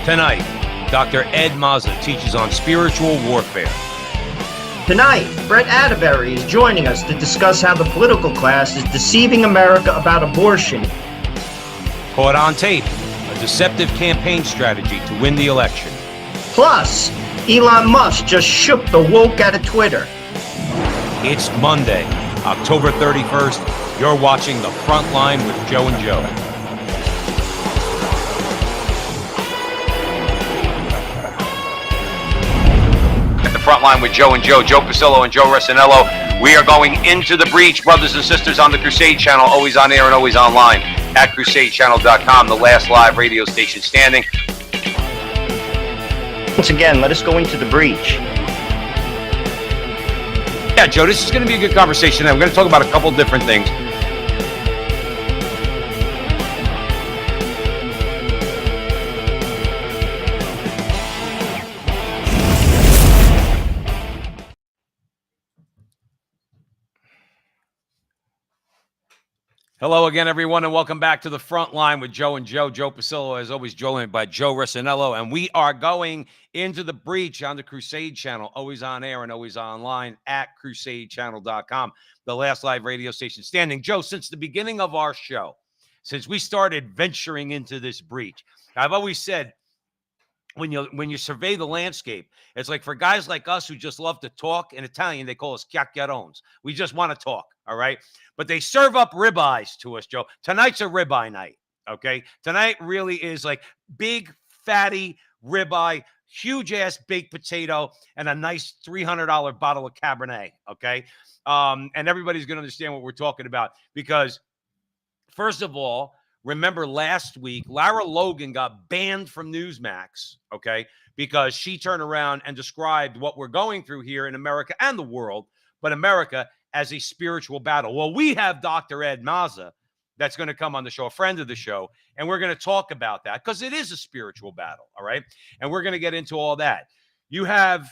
Tonight, Dr. Ed Mazza teaches on spiritual warfare. Tonight, Brett Atterbury is joining us to discuss how the political class is deceiving America about abortion. Caught on tape, a deceptive campaign strategy to win the election. Plus, Elon Musk just shook the woke out of Twitter. It's Monday, October 31st. You're watching The Frontline with Joe and Joe. Frontline with Joe and Joe Pasillo and Joe Resinello. We are going into the breach, brothers and sisters, on the Crusade Channel, always on air and always online at crusadechannel.com, the last live radio station standing. Once again, let us go into the breach. Yeah, Joe, this is going to be a good conversation. We're going to talk about a couple different things. Hello again, everyone, and welcome back to the Frontline with Joe and Joe Pasillo, as always, joined by Joe Resinello, and we are going into the breach on the Crusade Channel, always on air and always online at crusadechannel.com, the last live radio station standing. Joe, since the beginning of our show, since we started venturing into this breach, I've always said, when you survey the landscape, it's like for guys like us who just love to talk, in Italian, they call us chiacchierones. We just want to talk, all right? But they serve up ribeyes to us, Joe. Tonight's a ribeye night, okay? Tonight really is like big, fatty ribeye, huge-ass baked potato, and a nice $300 bottle of Cabernet, okay? And everybody's going to understand what we're talking about because, first of all, remember last week, Lara Logan got banned from Newsmax, okay, because she turned around and described what we're going through here in America and the world, but America as a spiritual battle. Well, we have Dr. Ed Mazza that's going to come on the show, a friend of the show, and we're going to talk about that because it is a spiritual battle, all right? And we're going to get into all that. You have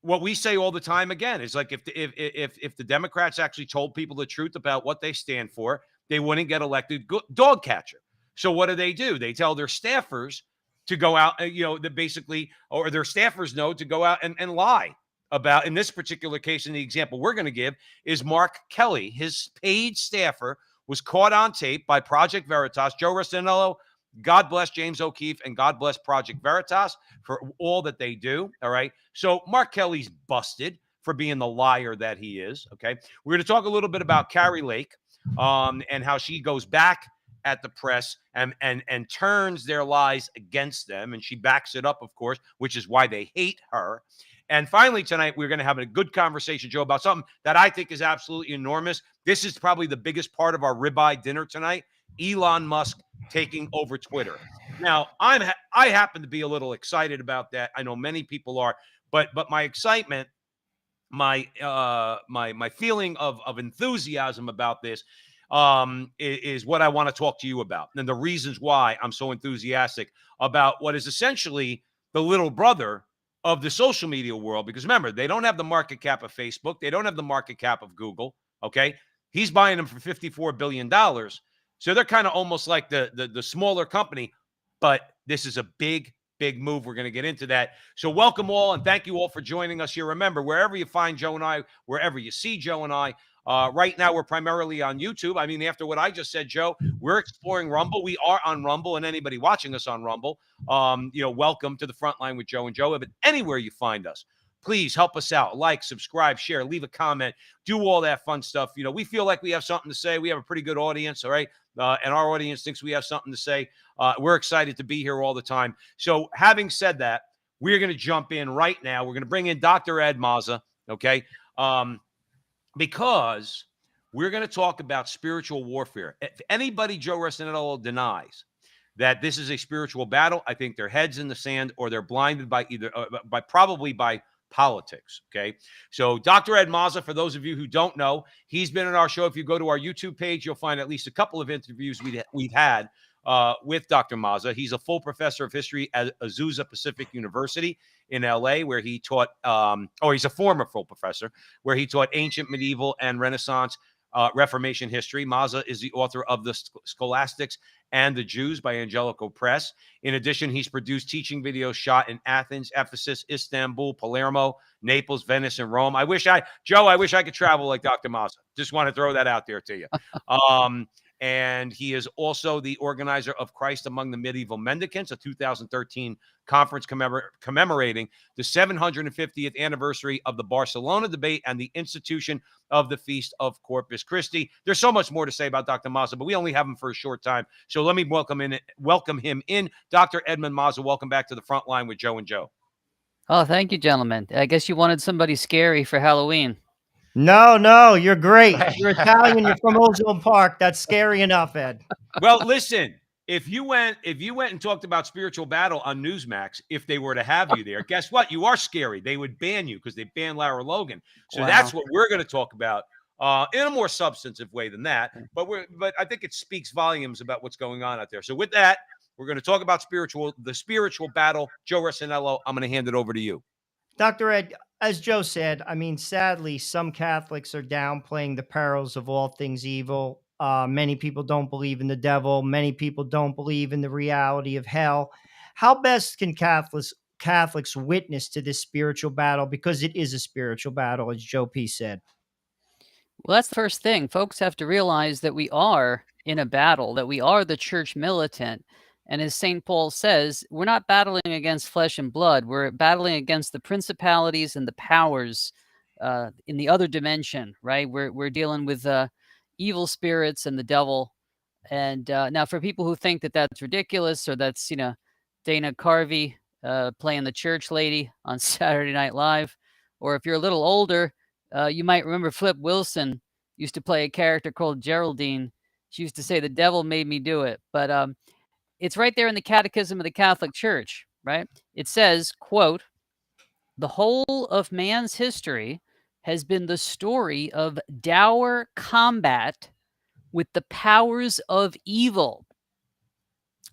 what we say all the time again is like if the Democrats actually told people the truth about what they stand for, they wouldn't get elected dog catcher. So what do? They tell their staffers to go out, that basically, or their staffers know to go out and lie about, in this particular case, in the example we're going to give, is Mark Kelly. His paid staffer was caught on tape by Project Veritas. Joe Resinello, God bless James O'Keefe, and God bless Project Veritas for all that they do, all right? So Mark Kelly's busted for being the liar that he is, okay? We're going to talk a little bit about Carrie Lake, and how she goes back at the press and turns their lies against them. And she backs it up, of course, which is why they hate her. And finally, tonight, we're going to have a good conversation, Joe, about something that I think is absolutely enormous. This is probably the biggest part of our ribeye dinner tonight, Elon Musk taking over Twitter. Now, I happen to be a little excited about that. I know many people are, but my excitement, my feeling of enthusiasm about this is what I want to talk to you about, and the reasons why I'm so enthusiastic about what is essentially the little brother of the social media world. Because remember, they don't have the market cap of Facebook, they don't have the market cap of Google. Okay, he's buying them for $54 billion, so they're kind of almost like the smaller company. But this is a big move. We're going to get into that. So welcome all, and thank you all for joining us here. Remember, wherever you find Joe and I, wherever you see Joe and I, right now we're primarily on YouTube. I mean, after what I just said, Joe, we're exploring Rumble. We are on Rumble, and anybody watching us on Rumble, welcome to the Frontline with Joe and Joe. But anywhere you find us, please help us out. Like, subscribe, share, leave a comment, do all that fun stuff. We feel like we have something to say. We have a pretty good audience, all right? And our audience thinks we have something to say. We're excited to be here all the time. So having said that, we're going to jump in right now. We're going to bring in Dr. Ed Mazza, okay? Because we're going to talk about spiritual warfare. If anybody, Joe Resinello, denies that this is a spiritual battle, I think their head's in the sand, or they're blinded by probably by politics, okay? So Dr. Ed Mazza, for those of you who don't know, he's been on our show. If you go to our YouTube page, you'll find at least a couple of interviews we've had with Dr. Mazza. He's a full professor of history at Azusa Pacific University in LA, where he taught, he's a former full professor, where he taught ancient, medieval, and Renaissance Reformation history. Mazza is the author of The Scholastics and the Jews by Angelico Press. In addition, he's produced teaching videos shot in Athens, Ephesus, Istanbul, Palermo, Naples, Venice, and Rome. I wish I could travel like Dr. Mazza. Just want to throw that out there to you. And he is also the organizer of Christ Among the Medieval Mendicants, a 2013 conference commemorating the 750th anniversary of the Barcelona debate and the institution of the Feast of Corpus Christi. There's so much more to say about Dr. Mazza, but we only have him for a short time. So let me welcome him in. Dr. Edmund Mazza, welcome back to the Front Line with Joe and Joe. Oh, thank you, gentlemen. I guess you wanted somebody scary for Halloween. No, you're great. You're Italian. You're from Ozone Park. That's scary enough, Ed. Well, listen, if you went and talked about spiritual battle on Newsmax, if they were to have you there, guess what? You are scary. They would ban you because they banned Lara Logan. So Wow. That's what we're going to talk about in a more substantive way than that. But I think it speaks volumes about what's going on out there. So with that, we're going to talk about the spiritual battle. Joe Resinello, I'm going to hand it over to you. Dr. Ed, as Joe said, I mean, sadly, some Catholics are downplaying the perils of all things evil. Many people don't believe in the devil. Many people don't believe in the reality of hell. How best can Catholics witness to this spiritual battle? Because it is a spiritual battle, as Joe P. said. Well, that's the first thing. Folks have to realize that we are in a battle, that we are the church militant. And as St. Paul says, we're not battling against flesh and blood. We're battling against the principalities and the powers in the other dimension, right? We're dealing with evil spirits and the devil. And now for people who think that that's ridiculous, or that's, Dana Carvey playing the church lady on Saturday Night Live, or if you're a little older, you might remember Flip Wilson used to play a character called Geraldine. She used to say, "The devil made me do it." But it's right there in the Catechism of the Catholic Church, right? It says, quote, "The whole of man's history has been the story of dour combat with the powers of evil."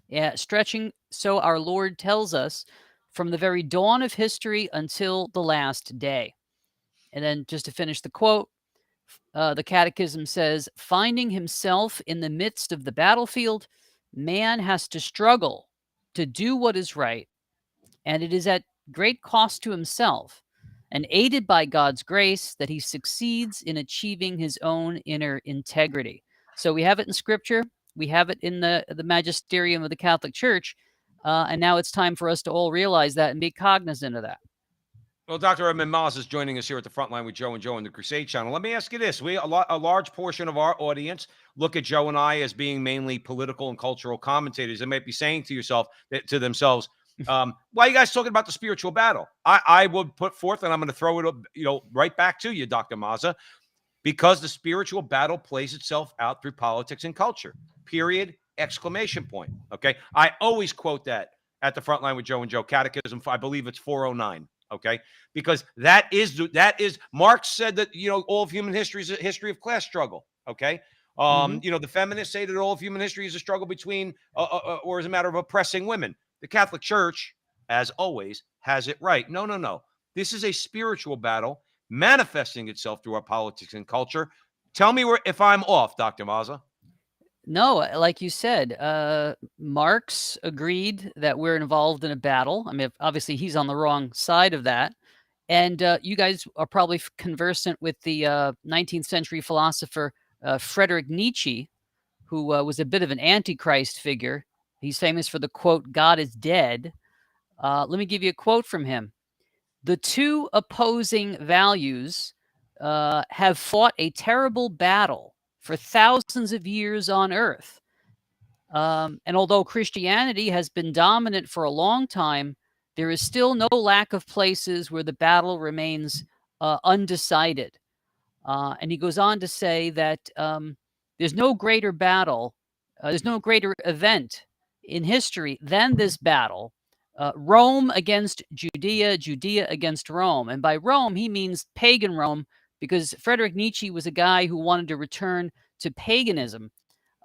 Yeah, stretching, so our Lord tells us, from the very dawn of history until the last day. And then just to finish the quote, the Catechism says, "Finding himself in the midst of the battlefield, man has to struggle to do what is right, and it is at great cost to himself, and aided by God's grace that he succeeds in achieving his own inner integrity." So we have it in Scripture, we have it in the magisterium of the Catholic Church, and now it's time for us to all realize that and be cognizant of that. Well, Dr. Edmund Mazza is joining us here at the Front Line with Joe and Joe on the Crusade Channel. Let me ask you this. A large portion of our audience look at Joe and I as being mainly political and cultural commentators. They might be saying to themselves, why are you guys talking about the spiritual battle? I would put forth, and I'm going to throw it right back to you, Dr. Mazza, because the spiritual battle plays itself out through politics and culture, period, exclamation point. Okay. I always quote that at the Front Line with Joe and Joe, Catechism, I believe it's 409. Okay, because that is Marx said that all of human history is a history of class struggle. Okay, the feminists say that all of human history is a struggle between or is a matter of oppressing women. The Catholic Church, as always, has it right. No. This is a spiritual battle manifesting itself through our politics and culture. Tell me if I'm off, Dr. Mazza. No, like you said, Marx agreed that we're involved in a battle. I mean, obviously, he's on the wrong side of that. And you guys are probably conversant with the 19th century philosopher Friedrich Nietzsche, who was a bit of an antichrist figure. He's famous for the quote, "God is dead." Let me give you a quote from him. "The two opposing values have fought a terrible battle for thousands of years on earth. And although Christianity has been dominant for a long time, there is still no lack of places where the battle remains undecided." And he goes on to say that there's no greater battle, there's no greater event in history than this battle. Rome against Judea, Judea against Rome. And by Rome, he means pagan Rome, because Friedrich Nietzsche was a guy who wanted to return to paganism.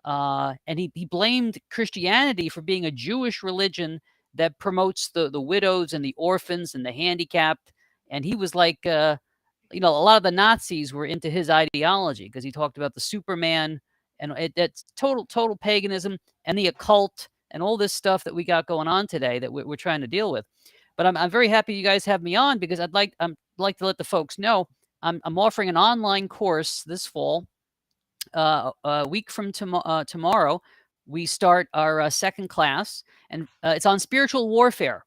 And he blamed Christianity for being a Jewish religion that promotes the widows and the orphans and the handicapped. And he was like, a lot of the Nazis were into his ideology because he talked about the Superman, and that's total paganism and the occult and all this stuff that we got going on today that we're trying to deal with. But I'm very happy you guys have me on, because I'd like to let the folks know I'm offering an online course this fall. A week from tomorrow, we start our second class, and it's on spiritual warfare,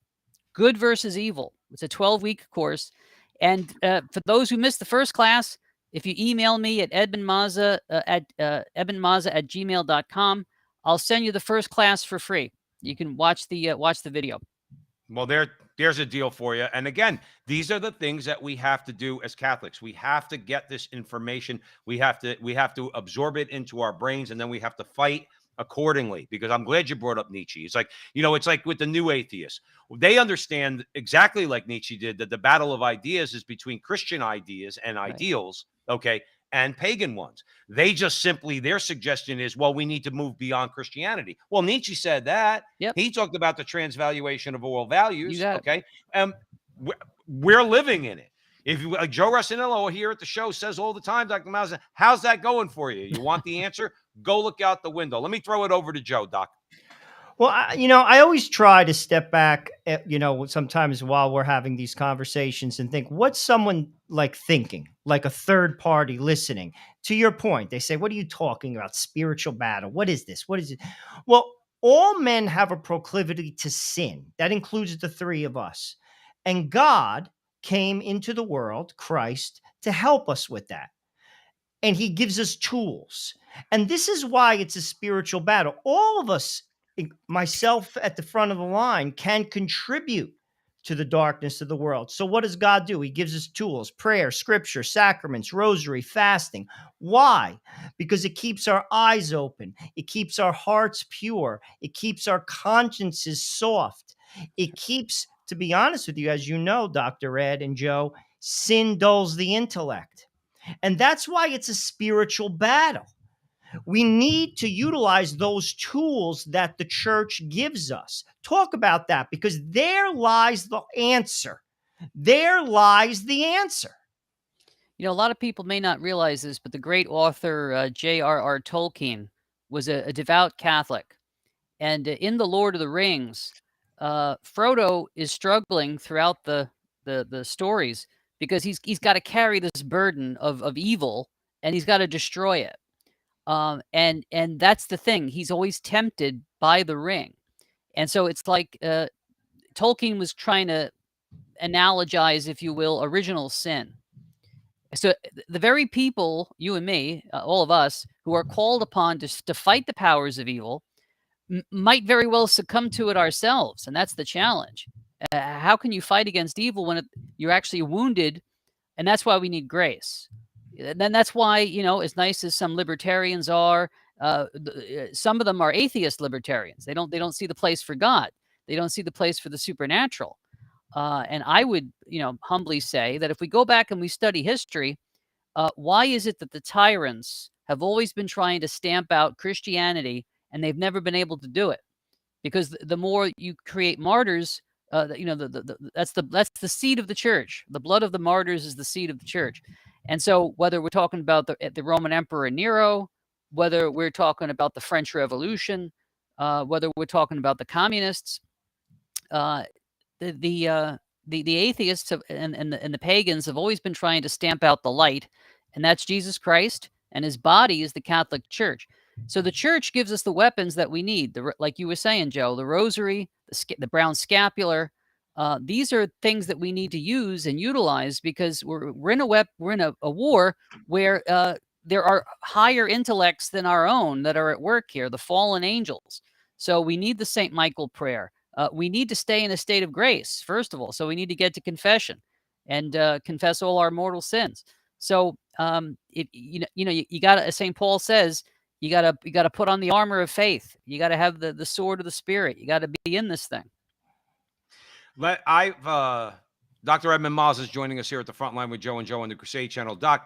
good versus evil. It's a 12-week course. And for those who missed the first class, if you email me at edmundmaza at gmail.com, I'll send you the first class for free. You can watch the video. Well, there's a deal for you. And again, these are the things that we have to do as Catholics. We have to get this information. We have to absorb it into our brains, and then we have to fight accordingly. Because I'm glad you brought up Nietzsche. It's like, it's like with the new atheists. They understand exactly like Nietzsche did, that the battle of ideas is between Christian ideas and ideals, okay, and pagan ones. They just simply, their suggestion is, well, we need to move beyond Christianity. Well, Nietzsche said that. Yep. He talked about the transvaluation of all values. You got it. Okay. We're living in it. If you, like Joe Rossinello here at the show says all the time, Dr. Mazza, how's that going for you? You want the answer? Go look out the window. Let me throw it over to Joe, Doc. Well, I always try to step back, sometimes while we're having these conversations, and think, what's someone like thinking, like a third party listening? To your point, they say, what are you talking about? Spiritual battle. What is this? What is it? Well, all men have a proclivity to sin. That includes the three of us. And God came into the world, Christ, to help us with that. And he gives us tools. And this is why it's a spiritual battle. All of us, myself at the front of the line, can contribute to the darkness of the world. So what does God do? He gives us tools: prayer, scripture, sacraments, rosary, fasting. Why? Because it keeps our eyes open. It keeps our hearts pure. It keeps our consciences soft. It keeps, to be honest with you, as you know, Dr. Ed and Joe, sin dulls the intellect. And that's why it's a spiritual battle. We need to utilize those tools that the church gives us. Talk about that, because there lies the answer. There lies the answer. A lot of people may not realize this, but the great author J.R.R. Tolkien was a devout Catholic. And in The Lord of the Rings, Frodo is struggling throughout the stories, because he's got to carry this burden of evil, and he's got to destroy it. And that's the thing. He's always tempted by the ring. And so it's like Tolkien was trying to analogize, if you will, original sin. So the very people, you and me, all of us, who are called upon to fight the powers of evil, might very well succumb to it ourselves. And that's the challenge. How can you fight against evil when you're actually wounded? And that's why we need grace. Then that's why, as nice as some libertarians are, some of them are atheist libertarians. They don't see the place for God. They don't see the place for the supernatural. And I would, humbly say that if we go back and we study history, why is it that the tyrants have always been trying to stamp out Christianity, and they've never been able to do it? Because the more you create martyrs, that's the seed of the church. The blood of the martyrs is the seed of the church. And so whether we're talking about the Roman Emperor Nero, whether we're talking about the French Revolution, whether we're talking about the communists, the atheists and the pagans have always been trying to stamp out the light, and that's Jesus Christ, and his body is the Catholic Church. So the church gives us the weapons that we need. Like you were saying, Joe, the rosary, the brown scapular. These are things that we need to use and utilize, because we're in a war where there are higher intellects than our own that are at work here, the fallen angels. So we need the St. Michael prayer. We need to stay in a state of grace, first of all. So we need to get to confession and confess all our mortal sins. So you got to, as St. Paul says, you got to put on the armor of faith. You got to have the sword of the Spirit. You got to be in this thing. Dr. Edmund Moss is joining us here at the Frontline with Joe and Joe on the Crusade Channel. Doc,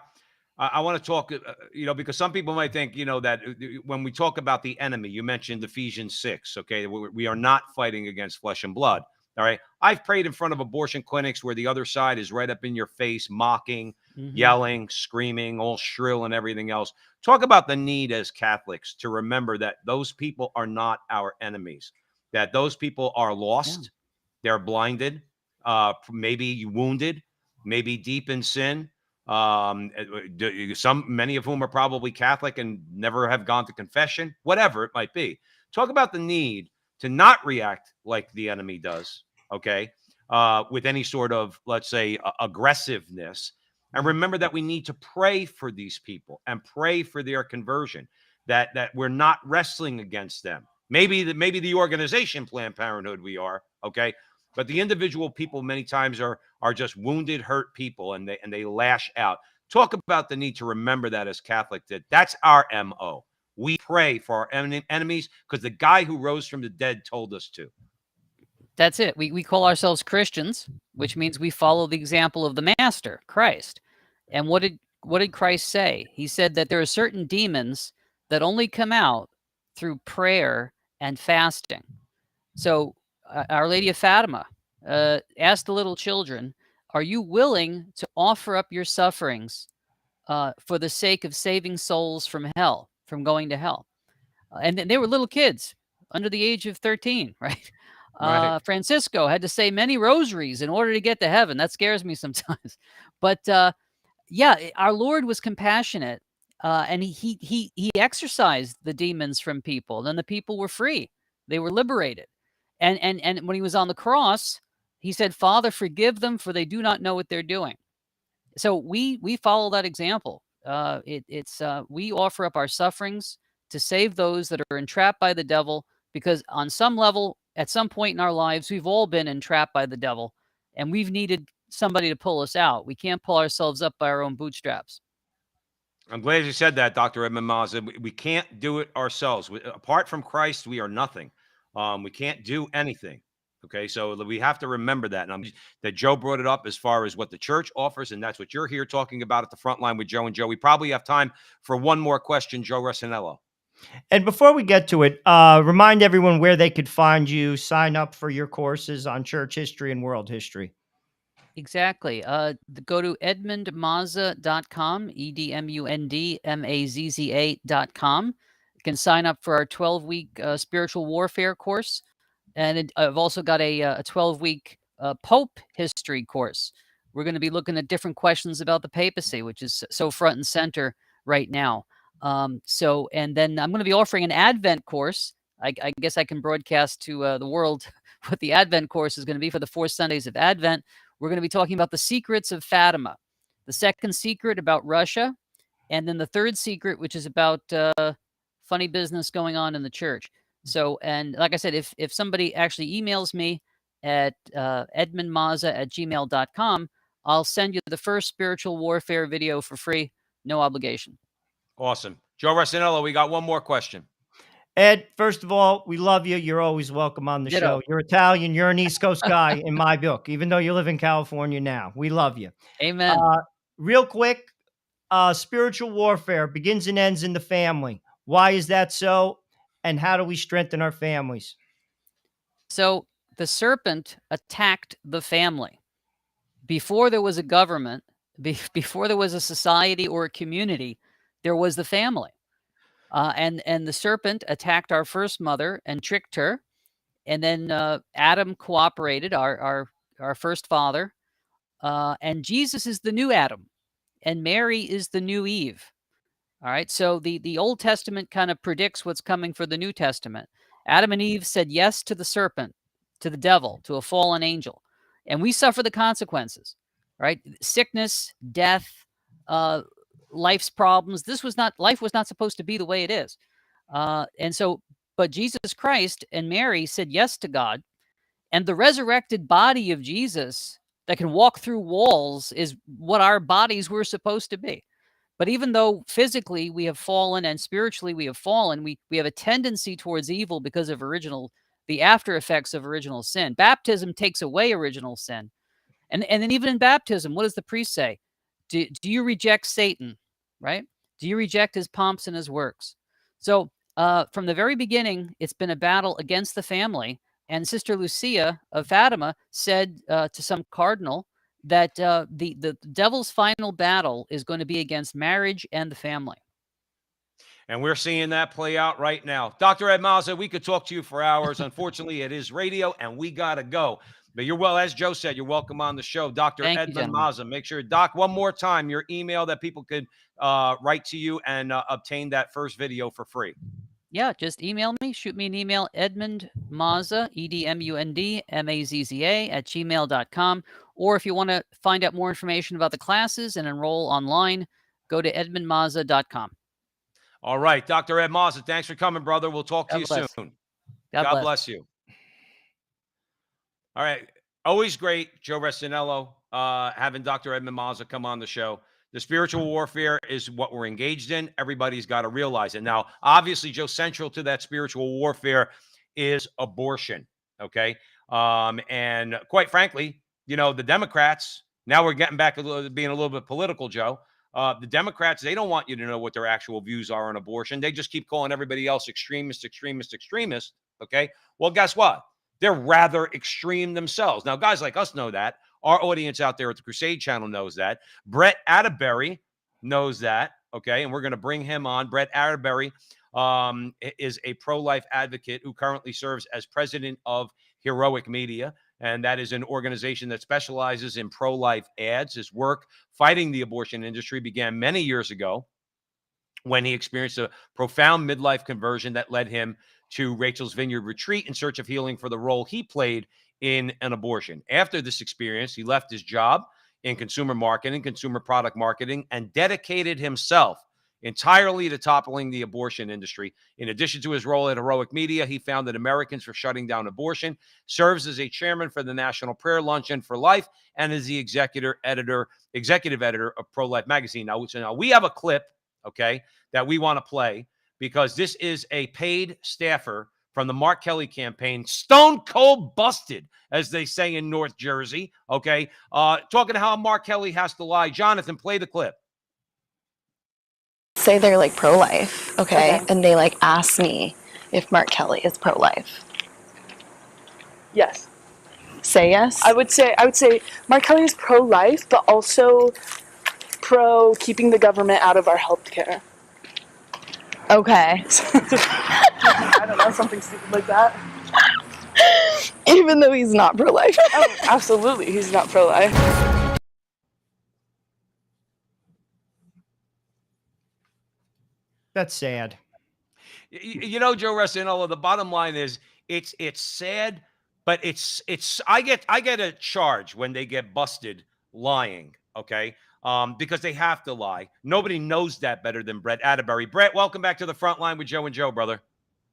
I want to talk, because some people might think, that when we talk about the enemy, you mentioned Ephesians 6, okay, we are not fighting against flesh and blood. All right. I've prayed in front of abortion clinics where the other side is right up in your face, mocking, yelling, screaming, all shrill and everything else. Talk about the need as Catholics to remember that those people are not our enemies, that those people are lost, they're blinded, maybe wounded, maybe deep in sin. Many of whom are probably Catholic and never have gone to confession, whatever it might be. Talk about the need to not react like the enemy does, okay, with any sort of, let's say, aggressiveness. And remember that we need to pray for these people and pray for their conversion, that we're not wrestling against them. Maybe the organization Planned Parenthood we are, okay, but the individual people many times are just wounded, hurt people, and they lash out. Talk about the need to remember that as Catholic, that's our MO. We pray for our enemies because the guy who rose from the dead told us to. That's it. We call ourselves Christians, which means we follow the example of the Master, Christ. And what did Christ say? He said that there are certain demons that only come out through prayer and fasting. So Our Lady of Fatima asked the little children, are you willing to offer up your sufferings for the sake of saving souls from hell, from going to hell? And they were little kids under the age of 13, right? Right. Francisco had to say many rosaries in order to get to heaven. That scares me sometimes. But yeah, our Lord was compassionate, and he exorcised the demons from people. Then the people were free; they were liberated. And when he was on the cross, he said, "Father, forgive them, for they do not know what they're doing." So we follow that example. We offer up our sufferings to save those that are entrapped by the devil, because on some level, at some point in our lives, we've all been entrapped by the devil, and we've needed somebody to pull us out. We can't pull ourselves up by our own bootstraps. I'm glad you said that, Dr. Edmund Mazza. We can't do it ourselves. Apart from Christ, we are nothing. We can't do anything. Okay, so we have to remember that. And that Joe brought it up as far as what the church offers, and that's what you're here talking about at the front line with Joe and Joe. We probably have time for one more question, Joe Resinello. And before we get to it, remind everyone where they could find you, sign up for your courses on church history and world history. Exactly. Go to edmundmazza.com, EDMUNDMAZZA.com. You can sign up for our 12-week spiritual warfare course. And I've also got a 12-week Pope history course. We're going to be looking at different questions about the papacy, which is so front and center right now. And then I'm going to be offering an Advent course. I guess I can broadcast to the world what the Advent course is going to be for the 4 Sundays of Advent. We're going to be talking about the secrets of Fatima, the second secret about Russia, and then the third secret, which is about funny business going on in the church. So, and like I said, if somebody actually emails me at edmundmazza@gmail.com, I'll send you the first spiritual warfare video for free, no obligation. Awesome. Joe Resinello, we got one more question. Ed, first of all, we love you. You're always welcome on the Ditto. show. You're Italian. You're an East Coast guy in my book, even though you live in California now. We love you. Amen. Real quick, spiritual warfare begins and ends in the family. Why is that so? And how do we strengthen our families? So the serpent attacked the family. Before there was a government, before there was a society or a community, there was the family. And the serpent attacked our first mother and tricked her. And then Adam cooperated, our first father. And Jesus is the new Adam. And Mary is the new Eve. All right. So the Old Testament kind of predicts what's coming for the New Testament. Adam and Eve said yes to the serpent, to the devil, to a fallen angel. And we suffer the consequences, right? Sickness, death, life's problems. Life was not supposed to be the way it is. But Jesus Christ and Mary said yes to God. And the resurrected body of Jesus that can walk through walls is what our bodies were supposed to be. But even though physically we have fallen and spiritually we have fallen, we have a tendency towards evil because of the after effects of original sin. Baptism takes away original sin. And then even in baptism, what does the priest say? Do you reject Satan, right? Do you reject his pomps and his works? So from the very beginning, it's been a battle against the family. And Sister Lucia of Fatima said to some cardinal that the devil's final battle is going to be against marriage and the family. And we're seeing that play out right now. Dr. Ed Mazza, we could talk to you for hours. Unfortunately, it is radio, and we got to go. But you're well, as Joe said, you're welcome on the show. Dr. Thank you, Edmund gentlemen. Mazza. Make sure, Doc, one more time, your email that people could write to you and obtain that first video for free. Yeah, just email me. Shoot me an email, Edmund Mazza, EDMUNDMAZZA @gmail.com. Or if you want to find out more information about the classes and enroll online, go to edmundmazza.com. All right, Dr. Ed Mazza, thanks for coming, brother. We'll talk to God you bless. soon. God bless you. All right. Always great, Joe Resinello, having Dr. Edmund Mazza come on the show. The spiritual warfare is what we're engaged in. Everybody's got to realize it. Now, obviously, Joe, central to that spiritual warfare is abortion. Okay. And quite frankly, you know, the Democrats, now we're getting back to being a little bit political, Joe. The Democrats, they don't want you to know what their actual views are on abortion. They just keep calling everybody else extremist. Okay. Well, guess what? They're rather extreme themselves. Now, guys like us know that. Our audience out there at the Crusade Channel knows that. Brett Atterbury knows that. Okay. And we're going to bring him on. Brett Atterbury is a pro-life advocate who currently serves as president of Heroic Media. And that is an organization that specializes in pro-life ads. His work fighting the abortion industry began many years ago when he experienced a profound midlife conversion that led him to Rachel's Vineyard Retreat in search of healing for the role he played in an abortion. After this experience, he left his job in consumer marketing, consumer product marketing, and dedicated himself entirely to toppling the abortion industry. In addition to his role at Heroic Media, he founded Americans for Shutting Down Abortion, serves as a chairman for the National Prayer Luncheon for Life, and is the executive editor of Pro-Life Magazine. Now, we have a clip, okay, that we want to play because this is a paid staffer from the Mark Kelly campaign, stone cold busted, as they say in North Jersey, okay, talking how Mark Kelly has to lie. Jonathan, play the clip. Say they're like pro-life, okay? And they like ask me if Mark Kelly is pro-life. Yes. Say yes? I would say Mark Kelly is pro-life, but also pro keeping the government out of our healthcare. Okay. I don't know, something stupid like that. Even though he's not pro-life. Oh, absolutely, he's not pro-life. That's sad. You know, Joe Resinello, the bottom line is it's sad, but I get a charge when they get busted lying, okay? Because they have to lie. Nobody knows that better than Brett Atterbury. Brett, welcome back to the front line with Joe and Joe, brother.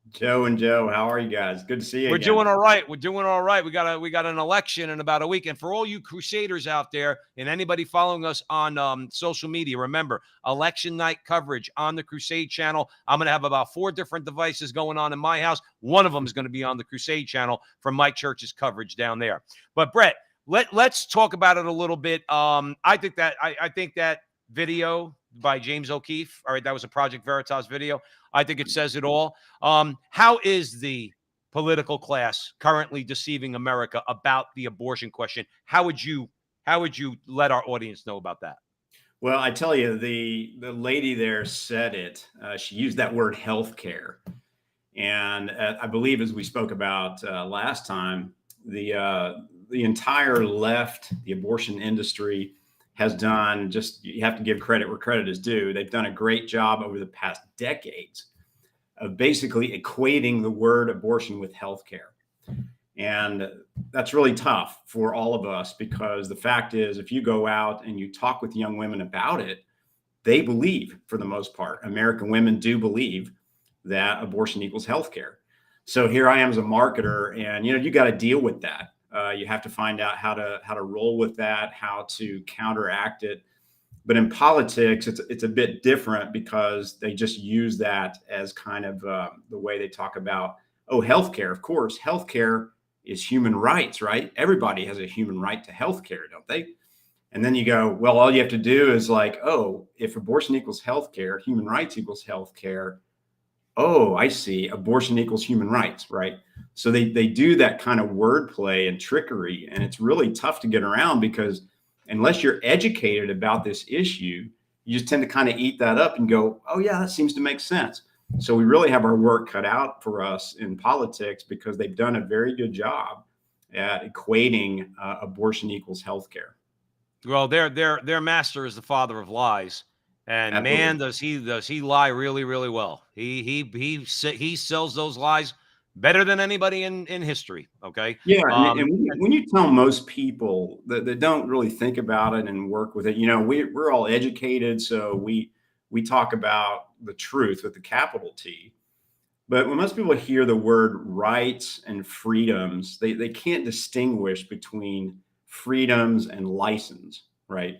Joe and Joe, how are you guys? Good to see you. We're doing all right. We're doing all right. We got an election in about a week. And for all you Crusaders out there and anybody following us on social media, remember, election night coverage on the Crusade Channel. I'm going to have about 4 different devices going on in my house. One of them is going to be on the Crusade Channel from Mike Church's coverage down there. But Brett, let's talk about it a little bit. I think that video by James O'Keefe, all right, that was a Project Veritas video. I think it says it all. How is the political class currently deceiving America about the abortion question? How would you let our audience know about that? Well, I tell you, the lady there said it. She used that word healthcare. And I believe, as we spoke about last time, the entire left, the abortion industry, has done, just, you have to give credit where credit is due. They've done a great job over the past decades of basically equating the word abortion with healthcare. And that's really tough for all of us, because the fact is, if you go out and you talk with young women about it, they believe, for the most part, American women do believe that abortion equals healthcare. So here I am as a marketer, and you got to deal with that. You have to find out how to roll with that, how to counteract it. But in politics, it's a bit different, because they just use that as kind of the way they talk about, oh, healthcare. Of course, healthcare is human rights, right? Everybody has a human right to healthcare, don't they? And then you go, well, all you have to do is like, oh, if abortion equals healthcare, human rights equals healthcare. oh, I see, abortion equals human rights, right? So they do that kind of wordplay and trickery, and it's really tough to get around because unless you're educated about this issue, you just tend to kind of eat that up and go, oh yeah, that seems to make sense. So we really have our work cut out for us in politics because they've done a very good job at equating abortion equals healthcare. Well, their master is the father of lies, and man, Absolutely. does he lie really, really well. He sells those lies better than anybody in history. Okay. Yeah, and Um, when you tell most people that don't really think about it and work with it, you know, we're all educated, so we talk about the truth with the capital T. But when most people hear the word rights and freedoms, they can't distinguish between freedoms and license, right?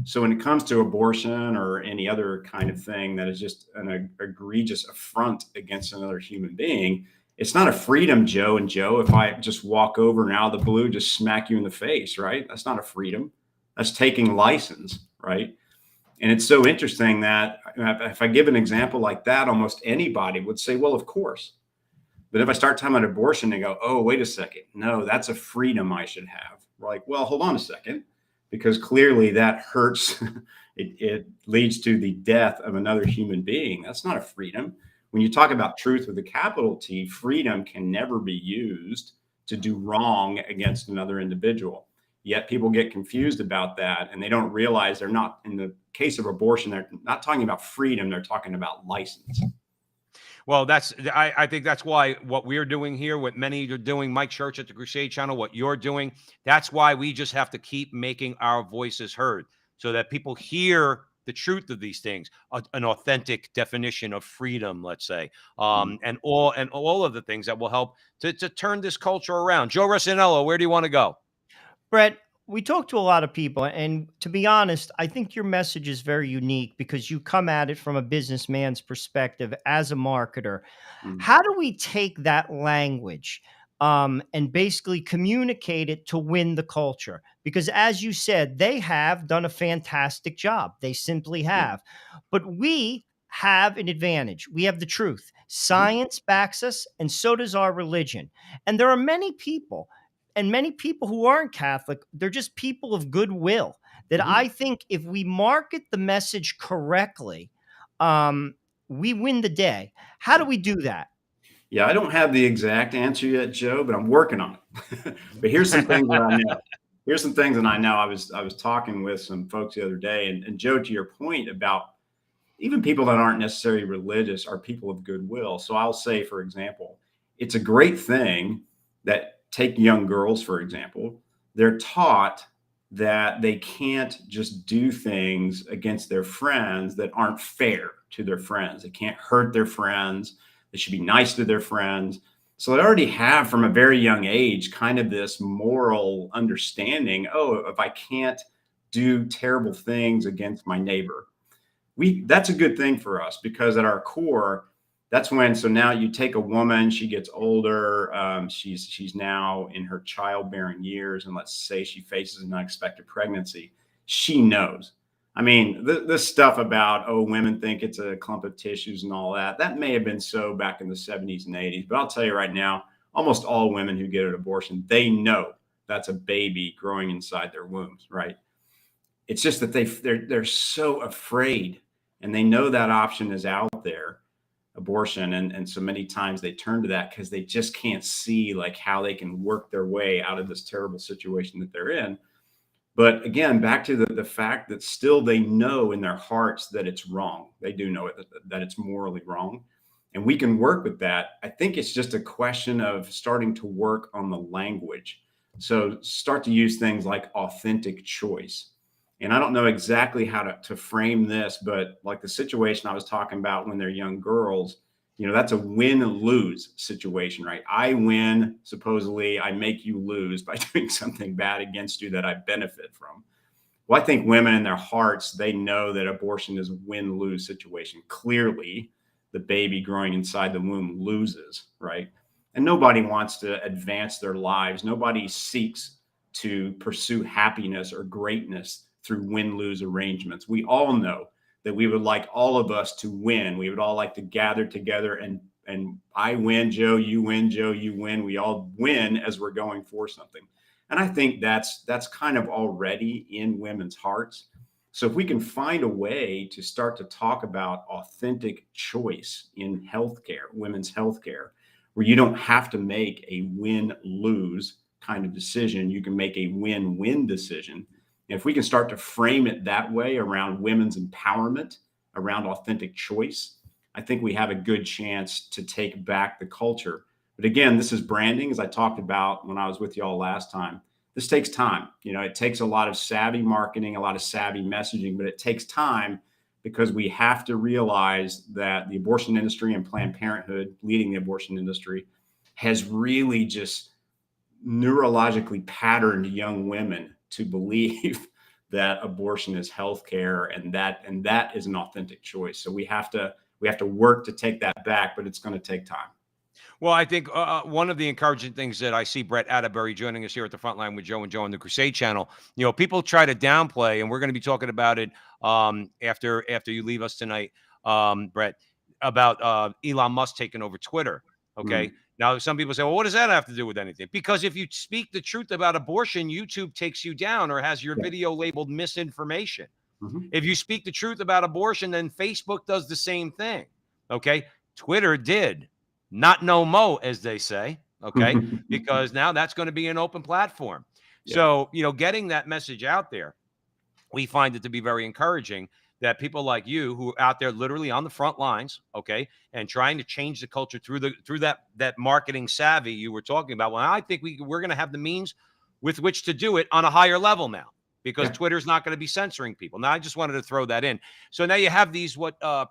So when it comes to abortion or any other kind of thing that is just an egregious affront against another human being, it's not a freedom, Joe and Joe, if I just walk over and out of the blue, just smack you in the face, right? That's not a freedom. That's taking license, right? And it's so interesting that if I give an example like that, almost anybody would say, well, of course. But if I start talking about abortion, they go, oh, wait a second. No, that's a freedom I should have. We're like, well, hold on a second, because clearly that hurts. It leads to the death of another human being. That's not a freedom. When you talk about truth with a capital T, freedom can never be used to do wrong against another individual. Yet people get confused about that and they don't realize they're not, in the case of abortion, they're not talking about freedom, they're talking about license. Well, I think that's why what we're doing here, what many are doing, Mike Church at the Crusade Channel, what you're doing, that's why we just have to keep making our voices heard so that people hear the truth of these things, an authentic definition of freedom, let's say, and all of the things that will help to turn this culture around. Joe Resinello, where do you want to go? Brett, we talk to a lot of people, and to be honest, I think your message is very unique because you come at it from a businessman's perspective as a marketer. Mm. How do we take that language and basically communicate it to win the culture? Because as you said, they have done a fantastic job. They simply Yeah. have. But we have an advantage. We have the truth. Mhm. Science backs us, and so does our religion. And there are many people, and many people who aren't Catholic, they're just people of goodwill that Mhm. I think if we market the message correctly, um, we win the day. How do Yeah. we do that? Yeah, I don't have the exact answer yet, Joe, but I'm working on it. But here's some things that I know. Here's some things that I know. I was talking with some folks the other day, and Joe, to your point about even people that aren't necessarily religious are people of goodwill. So I'll say, for example, it's a great thing that take young girls, for example, they're taught that they can't just do things against their friends that aren't fair to their friends. They can't hurt their friends. They should be nice to their friends. So they already have from a very young age kind of this moral understanding. Oh, if I can't do terrible things against my neighbor, we that's a good thing for us because at our core, that's when, so now you take a woman, she gets older, she's now in her childbearing years, and let's say she faces an unexpected pregnancy. She knows. I mean, this stuff about, oh, women think it's a clump of tissues and all that, that may have been so back in the 70s and 80s, but I'll tell you right now, almost all women who get an abortion, they know that's a baby growing inside their wombs, right? It's just that they're so afraid, and they know that option is out there, abortion, and so many times they turn to that because they just can't see like how they can work their way out of this terrible situation that they're in. But again, back to the fact that still they know in their hearts that it's wrong. They do know it, that it's morally wrong. And we can work with that. I think it's just a question of starting to work on the language. So start to use things like authentic choice. And I don't know exactly how to frame this, but like the situation I was talking about when they're young girls, you know, that's a win-lose situation, right? I win, supposedly, I make you lose by doing something bad against you that I benefit from. Well, I think women in their hearts, they know that abortion is a win-lose situation. Clearly, the baby growing inside the womb loses, right? And nobody wants to advance their lives. Nobody seeks to pursue happiness or greatness through win-lose arrangements. We all know that we would like all of us to win. We would all like to gather together and I win, Joe, you win, Joe, you win. We all win as we're going for something. And I think that's kind of already in women's hearts. So if we can find a way to start to talk about authentic choice in healthcare, women's healthcare, where you don't have to make a win-lose kind of decision, you can make a win-win decision. And if we can start to frame it that way around women's empowerment, around authentic choice, I think we have a good chance to take back the culture. But again, this is branding, as I talked about when I was with y'all last time. This takes time. You know, it takes a lot of savvy marketing, a lot of savvy messaging, but it takes time because we have to realize that the abortion industry and Planned Parenthood leading the abortion industry has really just neurologically patterned young women to believe that abortion is healthcare and that is an authentic choice. So we have to work to take that back, but it's going to take time. Well, I think one of the encouraging things that I see Brett Atterbury joining us here at the Frontline with Joe and Joe on the Crusade channel, you know, people try to downplay, and we're going to be talking about it after you leave us tonight, Brett, about Elon Musk taking over Twitter. Okay. Now, some people say, well, what does that have to do with anything? Because if you speak the truth about abortion, YouTube takes you down or has your video labeled misinformation. If you speak the truth about abortion, then Facebook does the same thing. Okay. Twitter did. Not no mo, as they say, okay, because now that's going to be an open platform. So, you know, getting that message out there, we find it to be very encouraging that people like you who are out there literally on the front lines, okay, and trying to change the culture through that marketing savvy you were talking about. Well, I think we're going to have the means with which to do it on a higher level now, because Twitter's not going to be censoring people. Now, I just wanted to throw that in. So now you have these